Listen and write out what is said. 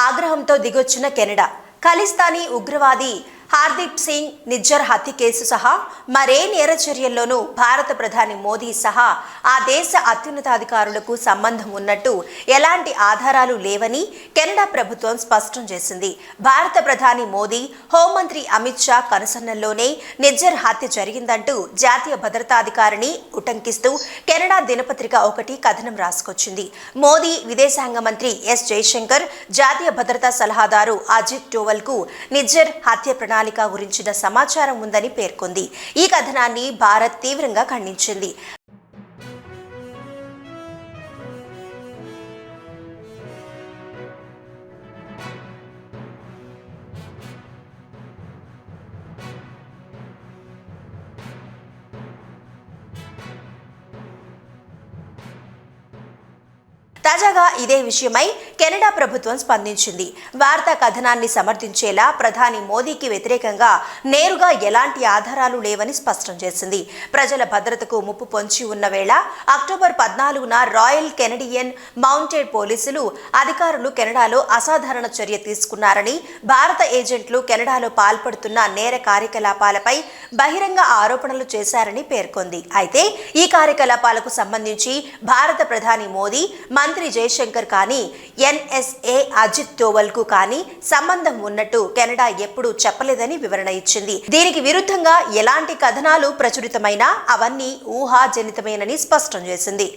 ఆగ్రహంతో దిగొచ్చిన కెనడా ఖలిస్తానీ ఉగ్రవాది హార్దీప్ సింగ్ నిజ్జర్ హత్య కేసు సహా మరే నేర చర్యల్లోనూ భారత ప్రధాని మోదీ సహా ఆ దేశ అత్యున్నతాధికారులకు సంబంధం ఉన్నట్టు ఎలాంటి ఆధారాలు లేవని కెనడా ప్రభుత్వం స్పష్టం చేసింది. భారత ప్రధాని మోదీ, హోంమంత్రి అమిత్ షా కనుసన్నల్లోనే నిజ్జర్ హత్య జరిగిందంటూ జాతీయ భద్రతాధికారిని ఉటంకిస్తూ కెనడా దినపత్రిక ఒకటి కథనం రాసుకొచ్చింది. మోదీ, విదేశాంగ మంత్రి ఎస్ జయశంకర్, జాతీయ భద్రతా సలహాదారు అజిత్ డోవల్ కు నిజ్జర్ హత్య ప్రణాళిక గురించిన సమాచారం ఉందని పేర్కొంది. ఈ కథనాన్ని భారత్ తీవ్రంగా ఖండించింది. తాజాగా ఇదే విషయమై కెనడా ప్రభుత్వం స్పందించింది. వార్తా కథనాన్ని సమర్థించేలా ప్రధాని మోదీకి వ్యతిరేకంగా నేరుగా ఎలాంటి ఆధారాలు లేవని స్పష్టం చేసింది. ప్రజల భద్రతకు ముప్పు పొంచి ఉన్న వేళ అక్టోబర్ 14న రాయల్ కెనడియన్ మౌంటెడ్ పోలీసులు అధికారులు కెనడాలో అసాధారణ చర్య తీసుకున్నారని, భారత ఏజెంట్లు కెనడాలో పాల్పడుతున్న నేర కార్యకలాపాలపై బహిరంగ ఆరోపణలు చేశారని పేర్కొంది. అయితే ఈ కార్యకలాపాలకు సంబంధించి భారత ప్రధాని మోదీ, మంత్రి జయశంకర్ కానీ ఎన్ఎస్ఏ అజిత్ డోవల్ కు కానీ సంబంధం ఉన్నట్టు కెనడా ఎప్పుడూ చెప్పలేదని వివరణ ఇచ్చింది. దీనికి విరుద్ధంగా ఎలాంటి కథనాలు ప్రచురితమైనా అవన్నీ ఊహాజనితమేనని స్పష్టం చేసింది.